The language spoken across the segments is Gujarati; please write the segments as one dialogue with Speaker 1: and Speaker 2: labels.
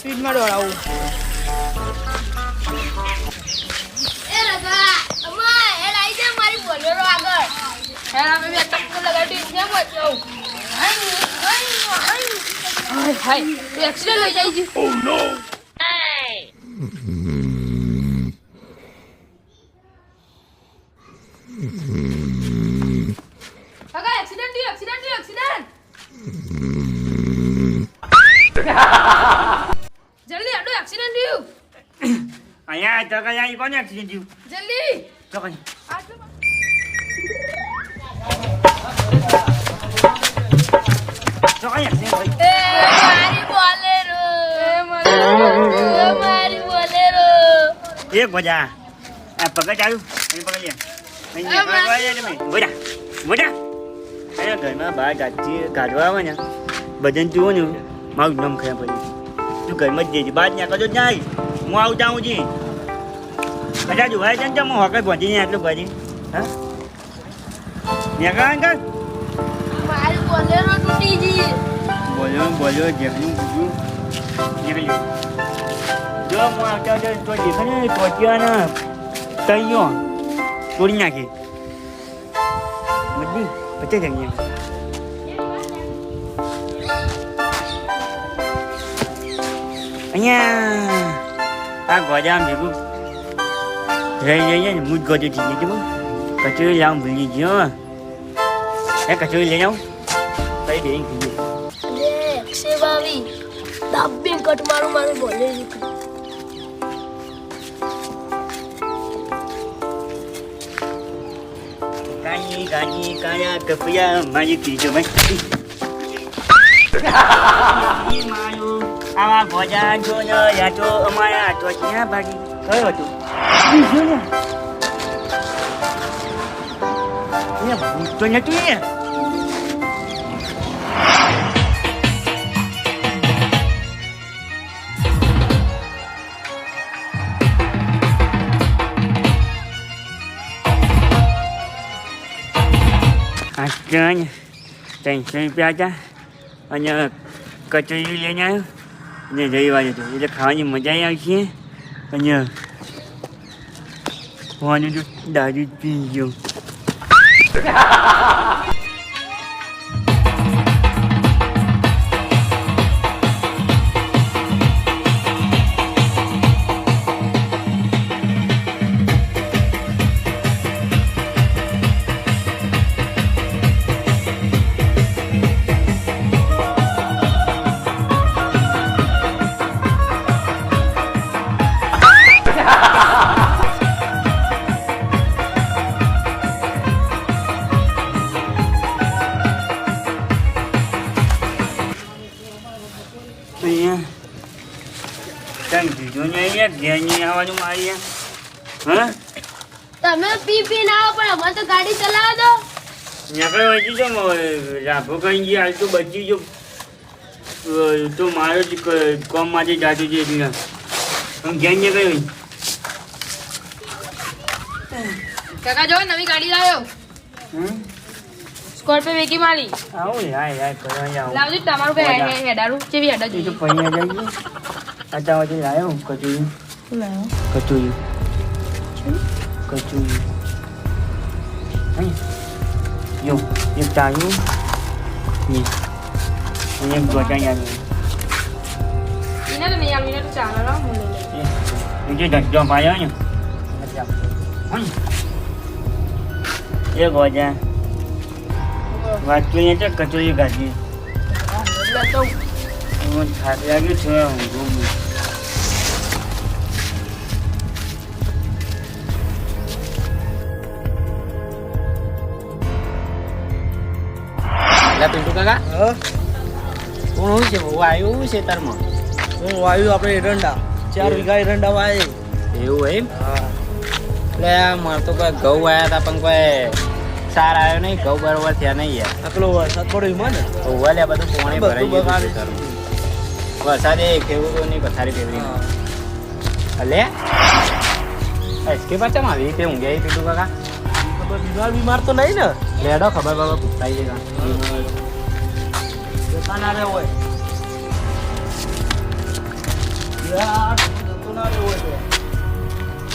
Speaker 1: સ્પીડમાં દોડાવું.
Speaker 2: એ રગા અમા એ લઈ જા મારી બોલેરો આગળ.
Speaker 1: હેરા મે ટક્કર લગાડી કેમ બચાવ. હાય એક્સિડન્ટ થઈ જાય છે.
Speaker 3: Oh no!
Speaker 1: કાકા એક્સિડન્ટ થયું. જલ્દી આડો એક્સિડન્ટ થયું.
Speaker 3: અહીંયા તો કઈ કોને એક્સિડન્ટ થયું?
Speaker 1: જલ્દી
Speaker 3: તો કઈ એક્સિડન્ટ
Speaker 2: એ મારી બોલેરો મારી બોલેરો
Speaker 3: એક બજા આ પકડ ચાલુ અહીં પકડ લે અહીં તમે બોડા બોડા અરે ઘરમાં બહાર કાઢવા આવે ને બધાને જુઓ ને મારું નામ ખરાબ પડી તું ઘરમાં જ જજે બહાર ત્યાં કદો જાય હું આવું જાઉં છી કદાચ જોવાય છે ને તો હું હોકર પહોંચી નહીં આટલું ભરી હા ત્યાં કર
Speaker 2: મારી બોલેરો તૂટી ગઈ
Speaker 3: બોલ્યો જેમનું બીજું નીકળી જો હું આવતા તો દેખે ને ટોટિયાના તૈયો તોડી નાખી બધી પચે જગ્યા અહીંયા આ ગોજામ ભેગું રહી જઈએ ને મૂજ ગોજો થઈ ગઈ કચોરી લાવું ભૂલી ગયો એ કચોરી લઈ આવું કઈ દે કીધું
Speaker 2: સે બાવી દાબીન કટ મારું મારું બોલેરો
Speaker 3: કાની કાની કાયા કપિયા મારી પીજો ભાઈ મારું આવા ભોજા જો ને યા તો અમારા તો ક્યાં ભાગી કયો હતો તો નથી ને આજકાલ 300 રૂપિયા હતા અને કચોરી લઈને આવ્યો અને રવિવાર હતો એટલે ખાવાની મજા આવશે અને હોવાનું તો દારૂ પી ગયો
Speaker 2: તમે પી ના આવો પણ અમારે તો ગાડી ચલાવો દો
Speaker 3: ત્યાં કઈ વચ્ચી છે રાભો કઈ ગઈ હાલ તો બચી જો તો મારો જ કોમ માટે જાતું છે એટલે હું ઘેર ને કઈ
Speaker 1: કાકા જો નવી ગાડી લાવ્યો સ્કોર્પિયો વેકી મારી
Speaker 3: આવું યાર કરવા આવું
Speaker 1: લાવજો તમારું કે હેડારું કેવી હેડા
Speaker 3: એ તો
Speaker 1: જોઈએ
Speaker 3: પૈયા જઈએ અત્યાર લાવ્યો કચોરી કચોરી કચોરી યો એક ચાયું અને એક ગોટાઈ આવ્યું
Speaker 1: એને તો નહીં આવીને તો ચાલે રો હું લઈ લઉં
Speaker 3: જે ધંધો પાયો ને એ ગોજા વાત કરીને તો કચોરી કાઢી
Speaker 1: એટલે તો
Speaker 3: હું થાક લાગ્યું છે ઊંઘું
Speaker 4: પિન્ટુ કાકા કોણ છે આવ્યું છે તારમાં
Speaker 5: હું વાયુ આપણે એરંડા 4 વીઘા એરંડા વાય
Speaker 4: એવું એમ
Speaker 5: હા
Speaker 4: એટલે મારે તો કોઈ ઘઉં આવ્યા હતા પણ કોઈ સાર આવ્યો નહીં ઘઉં બરોબર થયા નહીં યાર
Speaker 5: આટલો વરસાદ પડ્યો એમાં ને
Speaker 4: ઓવલે બધું પાણી ભરાઈ ગયું
Speaker 5: બગાડી
Speaker 4: છે તારું. વરસાદે ખેડૂતોની પથારી ફેરવી અલે એસકે પાછા આવી રીતે ઊંઘ્યા પિન્ટુ કાકા
Speaker 5: બીમાર તો નહીં ને
Speaker 4: લેડો ખબર બાબા પૂછાઈ છે
Speaker 5: જતા ના રે હોય યાર, જતો ના રહેવો એટલે.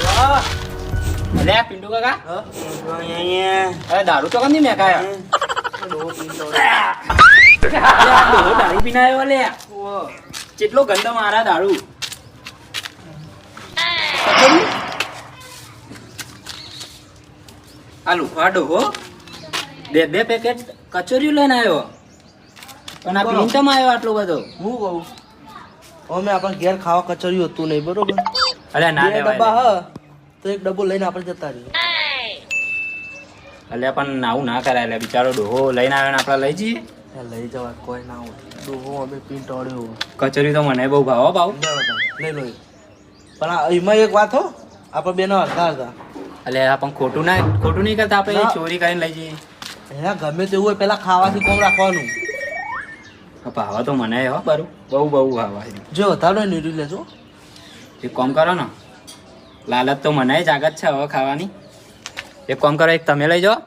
Speaker 5: વાહ.
Speaker 4: અલે પિન્ટુ કાકા
Speaker 5: હા?
Speaker 3: અહીંયા
Speaker 4: અરે દારૂ તો કંદી મેકાયા
Speaker 5: ડોહો પીતો હોય.
Speaker 4: દારૂ પીને આવ્યો લે
Speaker 5: ઓહ.
Speaker 4: કેટલો ગંદો મારા દારૂ આ લુખવા ડોહો બે પેકેટ કચોરીઓ લઈને આવ્યો અને આ પીન ચમ આવ્યો આટલો બધો
Speaker 5: હું કહું અમે આપણે ઘેર ખાવા કચરિયું હતું નહીં બરોબર
Speaker 4: અલે ના
Speaker 5: બે
Speaker 4: લેવાય
Speaker 5: ડબ્બા
Speaker 4: લે.
Speaker 5: હ તો એક ડબ્બો લઈને આપણે જતા રહીએ
Speaker 4: અલે પણ આવું ના કરાય લે બિચારો ડોહો લઈને આવ્યો ને આપણે લઈ જઈએ
Speaker 5: લઈ જવા કોઈ ના હોય ડોહો અમે પીન ટોળ્યો
Speaker 4: કચોરી તો મને બહુ ભાવો ભાવ
Speaker 5: લઈ લો પણ એમાં એક વાત હો આપણે બેનો અડધા અડધા
Speaker 4: અલે આ પણ ખોટું નહીં કરતા આપણે
Speaker 5: ના.
Speaker 4: ચોરી કરીને લઈ જઈએ
Speaker 5: એના ગમે તેવું હોય પેલા ખાવાથી કોમ રાખવાનું
Speaker 4: ભાવા તો મને હો બરું બહુ ભાવા
Speaker 5: જો વધારે હોય નીરી લેજો
Speaker 4: એક કામ કરો ને લાલચ તો મને જાગત છે હવે ખાવાની એક કામ કરો એક તમે લઈ જાઓ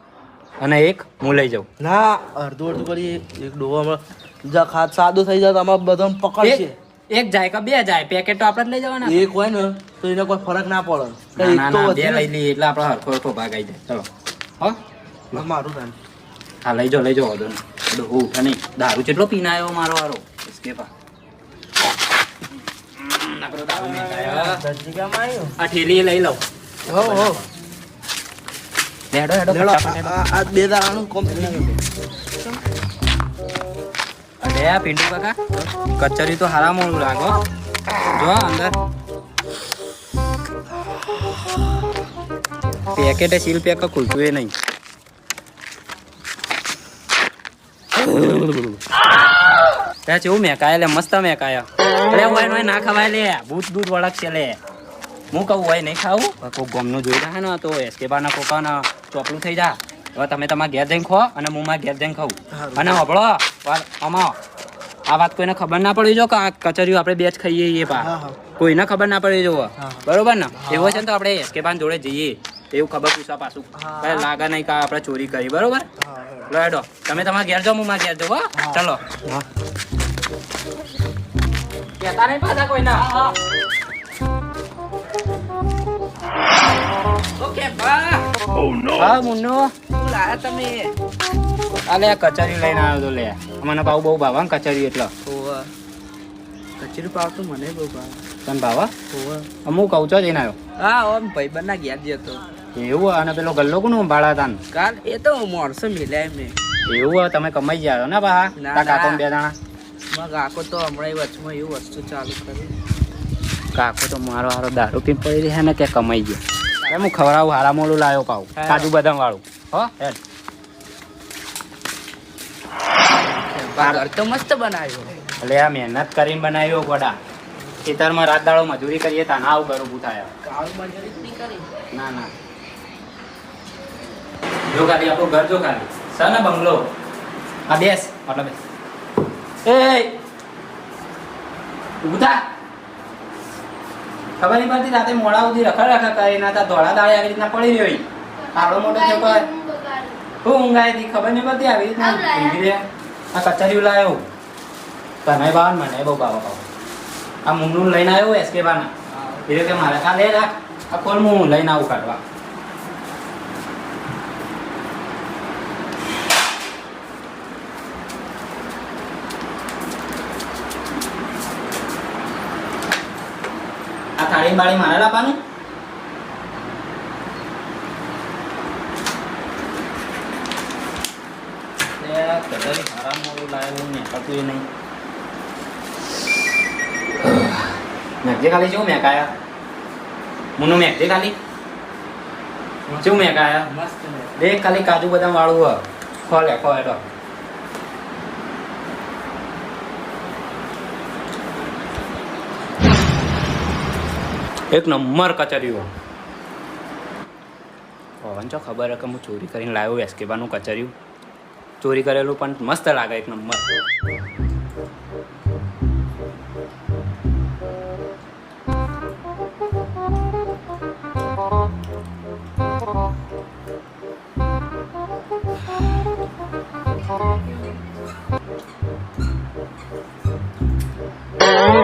Speaker 4: અને એક હું લઈ જાઉં
Speaker 5: ના અડધું અડધું કરી એક ડોહો હમણાં ખાત સાદો થઈ જાય તો આમાં બધા પકડશે
Speaker 4: એક જાય કે બે જાય પેકેટ તો આપણે જ લઈ જવાના
Speaker 5: એક હોય ને તો એને કોઈ ફરક ના પડે
Speaker 4: ના,
Speaker 5: એક
Speaker 4: ના,
Speaker 5: તો
Speaker 4: ના, બે
Speaker 5: વધે
Speaker 4: લઈ લઈએ એટલે આપણે હરખો હરખો ભાગ આવી જાય ચલો હો
Speaker 5: ને. મારું થાય
Speaker 4: હા લઈ જાઓ વધુ નહીં ઉઠે નહીં દારૂ કેટલો પીને આવ્યો મારો હારો escape નકરો દારૂ નહીં ખાયો.
Speaker 5: ધરતીકામાં આવ્યું
Speaker 4: આ ઠેલી લઈ લઉં
Speaker 5: હો હો
Speaker 4: લેડો હેડો
Speaker 5: લેડો,
Speaker 4: ફટાફટ હેડો.
Speaker 5: આ બે દાડાનું કોમ્પ્લીટ
Speaker 4: અરે આ પિન્ટુ કાકા કચરી તો હારા મોડું લાગો જો અંદર પેકેટ સીલ પેક ખુલતું એ નહીં ત્યાં જેવું મેકાય લે મસ્ત મેકાય અરે હોય નોય ના ખવાય લે ભૂત દૂધ વળક છે લે હું કહું હોય નહીં ખાવું કોઈ ગમનું જોઈ રહ્યા ને તો એસ્કેબાના કોકાના ચોપલું થઈ જા હવે તમે તમારા ઘેર જઈને ખો અને હું મારા ઘેર જઈને ખાઉં અને હબળો આમાં આ વાત કોઈને ખબર ના પડી જો કે આ કચરિયું આપણે બે જ ખાઈએ એ પા
Speaker 5: હા, હા.
Speaker 4: કોઈને ખબર ના પડી જો
Speaker 5: હા.
Speaker 4: બરોબર ને એવું છે ને તો આપણે એસ્કેબાન જોડે જઈએ એવું ખબર પૂછવા પાછું
Speaker 5: હા.
Speaker 4: કઈ લાગે નહીં કે આપણે ચોરી કરી બરોબર લો હેડો તમે તમારા ઘેર જાઓ હું મારા ઘેર જાઉં હો
Speaker 5: હા.
Speaker 4: ચલો કહેતા નહીં પાછા કોઈના ઓકે બા હા મુન્નો શું લાયા તમે અલે આ કચરી લઈને આવ્યો તો લે મને પાવ બહુ ભાવા ને કચરી એટલે
Speaker 5: કચેરી પાવ તો મને બહુ ભાવે
Speaker 4: તને ભાવા અમુક કહું છો જઈને આવ્યો
Speaker 5: હા ઓમ ભાઈબંધ ના ઘેર જતો
Speaker 4: એવું અને પેલો ગલ્લો કોનું ભાડા તાન
Speaker 5: કાલ એ તો માણસો મિલ્યા મેં
Speaker 4: એવું તમે કમાઈ ગયા છો ને બા
Speaker 5: ના,
Speaker 4: તા કાકો
Speaker 5: ના.
Speaker 4: બે જણા
Speaker 5: માં કાકો તો હમણાં એ વચમાં એવું વસ્તુ ચાલુ કરી
Speaker 4: કાકો તો મારો હારો દારૂ પી પડી રહ્યા ને કે કમાઈ ગયો એમ હું ખવડાવું હારા મોડું લાવ્યો પાવ
Speaker 5: હા.
Speaker 4: કાજુ બદામ વાળું હો હેડ
Speaker 5: ઘર તો મસ્ત બનાવ્યો
Speaker 4: એટલે આ મહેનત કરીને બનાવ્યો ગોડા ખેતરમાં રાત દાડો મજૂરી કરીએ તા ના આવું ઘર ઊભું થાય
Speaker 5: કાળ મજૂરી નહીં કરી
Speaker 4: ના ના જો ખાલી આપણું ઘર જો ખાલી સર ને બંગલો આ બેસ એટલે બેસ એ ઊભું થા ખબર નહીં પડતી રાતે મોડા સુધી રખા કરી ના તા ધોળા દાળે આવી રીતના પડી રહ્યો ઈ. આવડો મોટો છોકરો હું ઊંઘ આવી હતી ખબર નહીં પડતી આવી રીતના ઊંઘી રહ્યા આ કચરિયું લાવ્યો તને બાવન મને બહુ બાવા બાવ આ મુન્નું લઈને આવ્યો એસકે બાના એ કે મારે કા લે રાખ આ કોલ હું લઈને આવું કાઢવા આ થાળી બાળી મારે લાવવાનું કદાચ મારા મોડું લાવ્યું ને હતું એ નહીં મેઘજે ખાલી શું મેકાયા મુનું મેઘજે ખાલી શું મેકાયા
Speaker 5: મસ્ત ને
Speaker 4: દેખ ખાલી કાજુ બદામ વાળું હ ખોલે ખોલે તો એક નંબર કચરિયું પવન ખબર હે કે હું ચોરી કરીને લાવ્યો એસ્કેબાનું કચરિયું ચોરી કરેલું પણ મસ્ત લાગે એક નંબર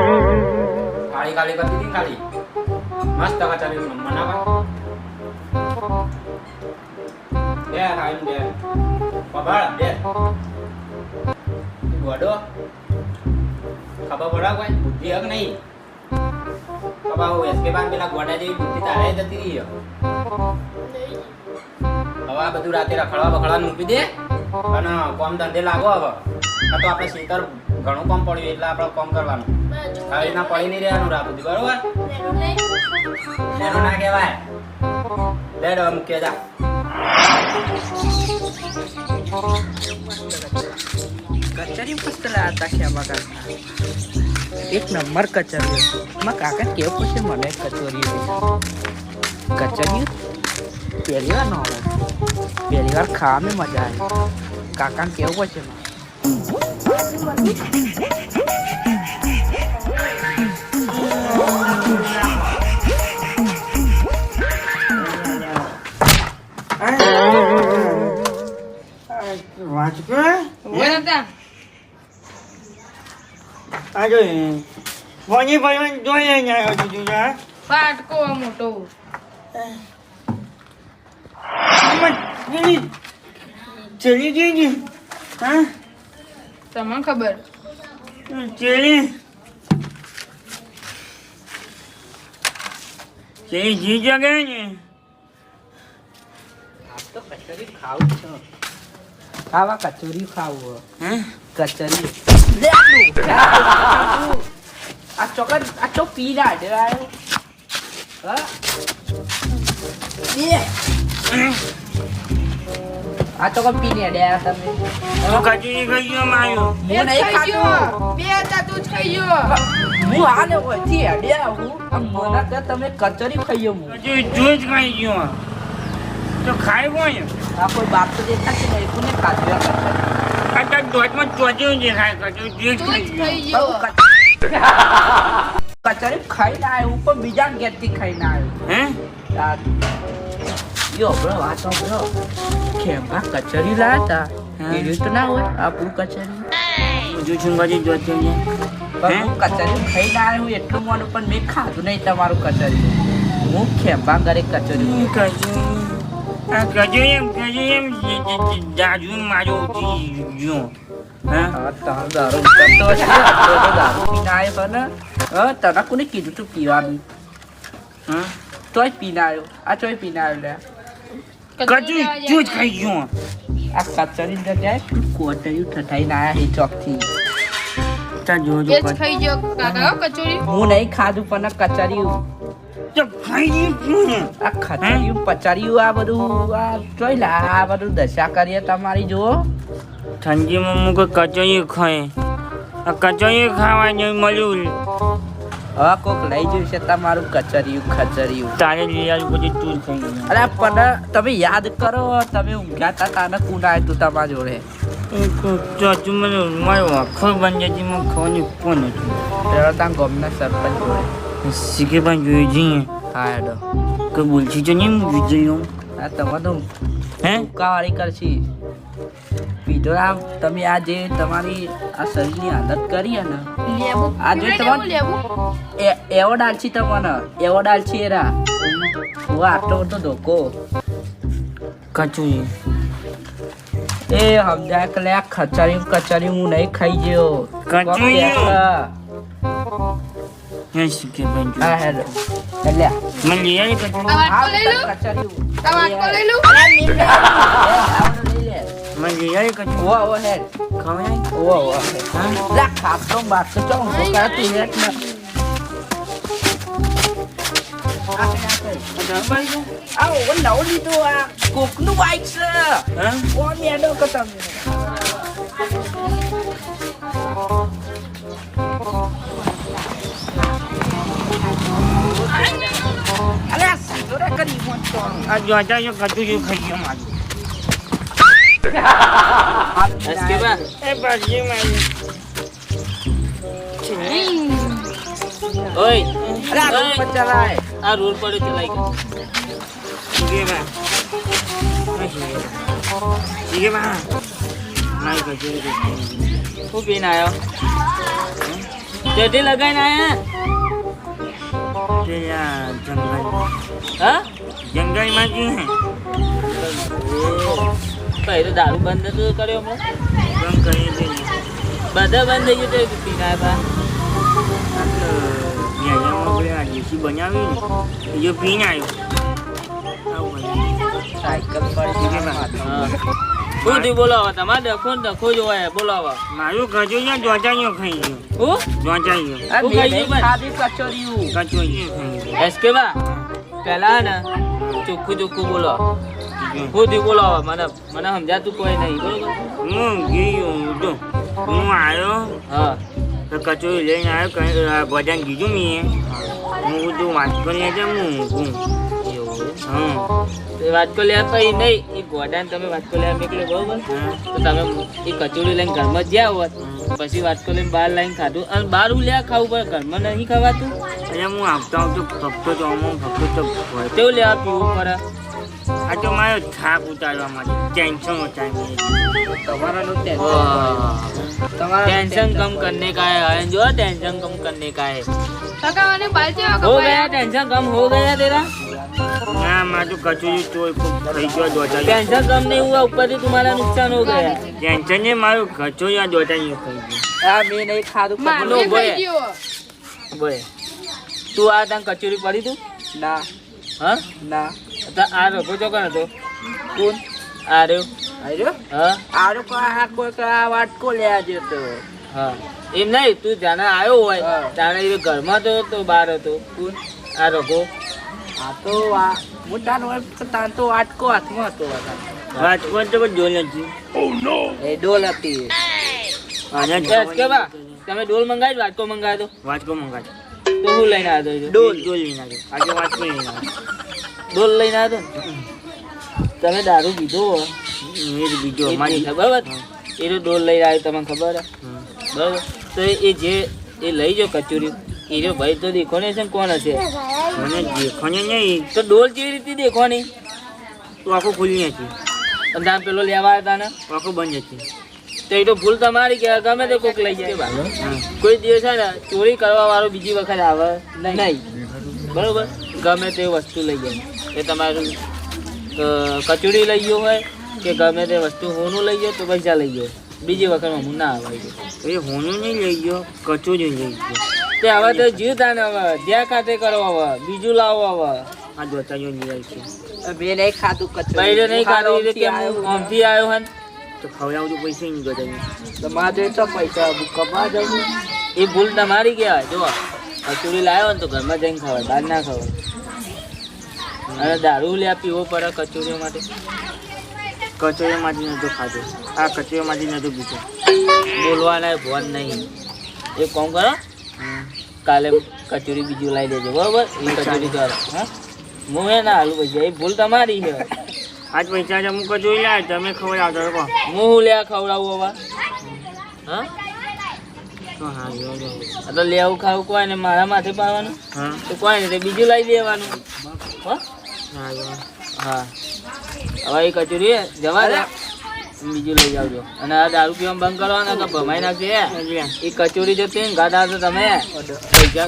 Speaker 4: થાળી ખાલી ખાલી મસ્ત કચોરી નંબર ના બે ખાઈ દે પબાળ બે ગોડો ખબર પડે કોઈ બુદ્ધિ હક નહીં ખબર હું એસકે બાન પેલા ગોડા જેવી બુદ્ધિ તારે જતી રહી હવે આ બધું રાતે રખડવા બખડવા મૂકી દે અને કોમ ધંધે લાગો હવે આ તો આપણે શેતર ઘણું કામ પડ્યું એટલે આપણે કામ કરવાનું આવી રીતના પડી નહીં રહેવાનું રાત સુધી બરોબર એનું ના કહેવાય લેડ હવે મૂકીએ જા
Speaker 5: કચેરી મસ્ત લાતા ખેમા કાકા એક નંબર કચેરી માં કાકા કેવું પૂછે મને કચોરી પહેલી વાર ન આવે પહેલી વાર ખાવામાં મજા આવે કાકાને કેવું પૂછે
Speaker 1: ફાટકો મોટો
Speaker 3: ચલી ગઈ હા
Speaker 1: તમને ખબર
Speaker 3: ચલી જી જગે ને
Speaker 5: તો કચોરી ખાવું છે ખાવા કચોરી ખાવું
Speaker 3: હે
Speaker 5: કચોરી આ ચોકડ આ ચો પી ના દેવાયો હા આ તો કઈ પી ને દે તમે
Speaker 3: હું કચોરી ખાઈ ગયો માયો
Speaker 5: હું નહીં ખાતો
Speaker 1: બે હતા તું જ ખાઈ ગયો
Speaker 5: હું આને ઓછી અડ્યા હું આમ મને કે તમે કચોરી ખાઈયો હું
Speaker 3: કચોરી તું જ ખાઈ ગયો તો ખાઈ કોણ
Speaker 5: આ કોઈ બાપ તો દેખા છે નહીં કોને ખાધું
Speaker 3: આ તાર દોતમાં ચોચ્યું છે ખાય કચોરી તું જ
Speaker 1: તું જ
Speaker 3: ખાઈ
Speaker 1: ખાઈ
Speaker 3: ગયો
Speaker 1: ગયો
Speaker 5: કચોરી ખાઈને આવ્યો પણ બીજા ઘેરથી ખાઈને આવ્યો
Speaker 3: હે
Speaker 5: યો બ્રો આ તો બ્રો ખેમા કચોરી લાતા
Speaker 3: હા.
Speaker 5: એવી તો ના હોય આપણું કચોરી
Speaker 3: જો છુંગાજી જોતી છે
Speaker 5: પણ હું કચોરી ખાઈને આવ્યો હું એટલું મોડું પણ મેં ખાધું નહીં તમારું કચોરી હું ખેમા ઘરે કચોરી
Speaker 3: કચોરી જાજુ મારો ઉઠી ગયો હા
Speaker 5: તારો દારૂ ઉતરતો છે આટલો તો દારૂ પીને આવ્યો ને તને કોને કીધું તું પીવાનું
Speaker 3: હા
Speaker 5: તોય પીને આવ્યો આ તોય પીને આવ્યો લે
Speaker 3: કચોરી તું જ ખાઈ ગયો
Speaker 5: આ કચોરી જગ્યાએ કોટર્યું ઠઠાઈને આવ્યા હે ચોકથી
Speaker 3: તા જો
Speaker 1: એ જ ખાઈ ગયો કાકા કચોરી
Speaker 5: હું નહીં ખાધું પણ આ કચોરી
Speaker 3: તો ખાઈ ગયો
Speaker 5: આ ખચોરી પચાર્યું આ બધું આ જોઈ લા આ બધું દશા કરીએ તમારી જુઓ
Speaker 3: ઠંડીમાં હું કોઈ કચોરી ખાય આ કચોરી ખાવા જેવું મળ્યું
Speaker 5: હવે કોક લઈ જયું છે તમારું કચોરી
Speaker 3: તારે લઈ આવ્યું પછી તું જ ખાઈ ગયો
Speaker 5: અરે પણ તમે યાદ કરો તમે ઊંઘ્યા હતા તાને કોણ આવ્યું તું તમારા જોડે
Speaker 3: ચોચું મને મારો આખો બંજાતીમાં ખાવાની કોણ હતું
Speaker 5: પેલો ત્યાં ગામના સરપંચ જોડે
Speaker 3: શીખે પણ જોઈ જઈએ
Speaker 5: હા હેડો
Speaker 3: કોઈ બોલછી તો નહીં હું વિજય
Speaker 5: આ તમે તો
Speaker 3: હે
Speaker 5: ઉકાવાળી કરશી પીધો આમ તમે આ જે તમારી આ શરીરની આદત કરી હે ને
Speaker 1: લેબુ
Speaker 5: આ જો
Speaker 1: લેબુ
Speaker 5: તમારે
Speaker 1: લેબુ
Speaker 5: એવો ડાલછી તમને એવો ડાલછી એરા ઓ આટલો બધો ધોકો
Speaker 3: કચોરી
Speaker 5: એ સમજાય કે લે આ કચોરી હું નહીં ખાઈ ગયો
Speaker 3: કચોરી?
Speaker 5: હા
Speaker 3: હે શીખે પણ
Speaker 5: હા હેલો એટલે
Speaker 3: મને લઈ આવી કચોરી
Speaker 1: આ વાટકો લઈ લઉં
Speaker 5: કચોરી
Speaker 1: આ વાટકો લઈ લઉં
Speaker 3: મને લઈ આવી કચોરી
Speaker 5: ઓ ઓ હેડ
Speaker 3: ખવાય
Speaker 5: ઓ ઓ
Speaker 3: હા
Speaker 5: લા ખાતો બાત તો ચો કરતી હેડ ના આ ઓ નવ લીધો આ કોકનું બાઈક છે
Speaker 3: હા
Speaker 5: કોણ મેડો કે તમે અરે આ સીધો રે કરી મોન તો
Speaker 3: આ જોતા જો કચોરી ખાઈ ગયો મારું
Speaker 4: એસકે બા
Speaker 3: એ બાજી મારી
Speaker 4: ઓય
Speaker 5: અરે આ રોડ પર ચલાય
Speaker 4: આ રોડ પર ચલાઈ ગયો
Speaker 3: શીખે બા શીખે બા મારી કચોરી
Speaker 4: હું પીને આવ્યો ચડ્ડી લગાઈને આયા
Speaker 3: પેલા જંગલ
Speaker 5: હા
Speaker 3: જંગલમાં જે હે
Speaker 5: ભાઈ તો દારૂ બંધ નતો કર્યો હમણાં
Speaker 3: બંધ કરી દે
Speaker 5: બધા બંધ થઈ ગયું તો પીના બા
Speaker 3: પેલા દેશી બનાવી ને એ પીને આવ્યો આવું
Speaker 5: સાયકલ પર
Speaker 3: હા.
Speaker 5: શું થયું બોલાવો તમારે ડખો જ હોય બોલાવો
Speaker 3: મારું કચોરિયા જોચાઈઓ ખાઈ ગયો
Speaker 5: હું
Speaker 3: જોચાઈઓ
Speaker 5: શું ખાઈ ગયું ખાધી કચોરીયું
Speaker 3: કચોરિયો ખાઈ ગયો
Speaker 5: એસકે બા પેલા ને ચોખ્ખું બોલો શું થયું બોલાવો મને સમજાતું કોઈ નહીં બરોબર
Speaker 3: હું ગયો તો હું આવ્યો
Speaker 5: હા
Speaker 3: તો કચોરી લઈને આવ્યો ભજન કીધું મેં હું બધું વાત કરી છે હું હા
Speaker 5: તો વાટકો લેવા પછી નહીં એ ગોડાને તમે વાટકો લેવા નીકળ્યો બરોબર તો તમે એ કચોરી લઈને ઘરમાં જ ગયા હોત પછી વાટકો લઈને બહાર લઈને ખાધું અને બહાર લેવા ખાવું પડે ઘરમાં નહીં ખાવાતું
Speaker 3: એટલે હું આવતો ફક્ત તો હોય
Speaker 5: તેવું લેવા પીવું પડે
Speaker 3: આ તો મારો થાક ઉતારવા માટે ટેન્શન ઉતારી
Speaker 5: टेंशन कम करने का है जो टेंशन कम करने का है
Speaker 1: કાકા મને બાલજી
Speaker 5: हो गया टेंशन कम हो गया तेरा
Speaker 3: ના મારું કચોરી તો ખૂબ થઈ ગયો દોચાઈ
Speaker 5: टेंशन कम नहीं हुआ ऊपर से तुम्हारा नुकसान हो गया
Speaker 3: ટેન્શન ને મારું કચોરી દોચાઈ થઈ ગયું
Speaker 5: हाँ मैं नहीं खा दूँ
Speaker 1: મારે થઈ ગયો
Speaker 5: बोले तू आ तंग कचोरी पड़ी तू ना हाँ
Speaker 2: ના
Speaker 5: तो आ रखो जो कर तो कौन आ रहे हो
Speaker 2: આર્યો
Speaker 5: हाँ
Speaker 2: આરો કોઈ વાટકો લે આજે તો
Speaker 5: हाँ એમ નહીં તું જાણે આવ્યો હોય જાણે એ ઘરમાં તો બહાર હતો કોણ આ રઘો
Speaker 2: આ તો મોટા નો તાન તો વાટકો હાથમાં હતો
Speaker 3: રાજકોટ તો પણ જોઈ નથી
Speaker 2: એ ડોલ હતી
Speaker 5: કે બા તમે ડોલ મંગાવી વાટકો મંગાવી દો
Speaker 3: વાટકો મંગાવી
Speaker 5: તો હું લઈને આવ્યો છું
Speaker 3: ડોલ લઈને આવ્યો આજે વાટકો લઈને આવ્યો
Speaker 5: ડોલ લઈને આવ્યો ને તમે દારૂ પીધો હોય
Speaker 3: એ જ બીજો
Speaker 5: એ
Speaker 3: અમારી
Speaker 5: જ બરાબર એ તો ડોલ લઈને આવ્યો તમને ખબર હે બરાબર તો એ જે એ લઈ જાઓ કચોરી એ જો ભાઈ તો દેખોને છે ને કોણ હશે
Speaker 3: મને દેખોને નહીં
Speaker 5: તો ડોલ કેવી રીતે દેખોની
Speaker 3: તો આખું ખુલ્લી હતી
Speaker 5: અને તમે પેલો લેવા આવ્યા હતા ને
Speaker 3: આખું બંધ હતી
Speaker 5: તો એ તો ભૂલ તમારી કે ગમે તે કોક લઈ જાય બા. કોઈ દિવસ છે ને ચોરી કરવા વાળો બીજી વખત આવે નહીં બરોબર ગમે તે વસ્તુ લઈ જાય એ તમારું કચોરી લઈ ગયો હોય કે ગમે તે વસ્તુ હોનું લઈ ગયો તો પૈસા લઈ ગયો બીજી વખત હું ના આવે
Speaker 3: એ હોનું નહીં લઈ ગયો કચોરી લઈ ગયો
Speaker 5: તે હવે તો જીવતા ને હવે જ્યાં ખાતે કરો હવે બીજું લાવો હવે
Speaker 3: આ દોતારીઓ લઈ આવી છે
Speaker 2: મેં નહીં ખાધું
Speaker 5: બૈરે નહીં ખાધું એટલે કેમ આમથી આવ્યો હન
Speaker 3: તો ખવડાવું તો પૈસા નહીં દોતારી
Speaker 2: તમારે તો પૈસા કમા જવું
Speaker 5: એ ભૂલ તમારી કહેવાય જો કચોરી લાવ્યો ને તો ઘરમાં જઈને ખવાય બહાર ના ખવાય અને દારૂ લ્યા પીવો પડે કચોરીઓ માટે
Speaker 3: કચોરીમાંથી નહોતો ખાધો આ કચોરીમાંથી નહોતો પીધો
Speaker 5: બોલવાના ભોન નહીં એક કામ કરો કાલે કચોરી બીજું લાવી દેજો બરોબર એ કચોરી કરો હા હું એ ના હાલું પછી એ ભૂલ તમારી છે
Speaker 3: આજ પૈસા છે હું કચોરી લાવે તમે ખવડાવતો કહો
Speaker 5: હું લ્યા ખવડાવું હવે હા
Speaker 3: તો હા જો
Speaker 5: આ તો લેવું ખાવું કોઈ ને મારા માથે પાડવાનું
Speaker 3: હા
Speaker 5: તો કોઈ નહીં બીજું લાવી દેવાનું હો
Speaker 3: હા જો
Speaker 5: હા હવે એ કચોરી જવા દે બીજું લઈ આવજો અને આ દારૂ પીવાનું બંધ કરવાના તો ભમાઈ નાખશે એ કચોરી જો પીને ગાડા તો તમે પૈસા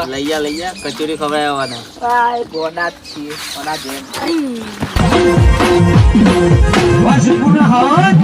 Speaker 5: લઈ જા કચોરી ખવડાવવાના
Speaker 2: આ ગોડા જ છીએ ઓના જેમ
Speaker 6: વાસી પૂર્ણ હાથ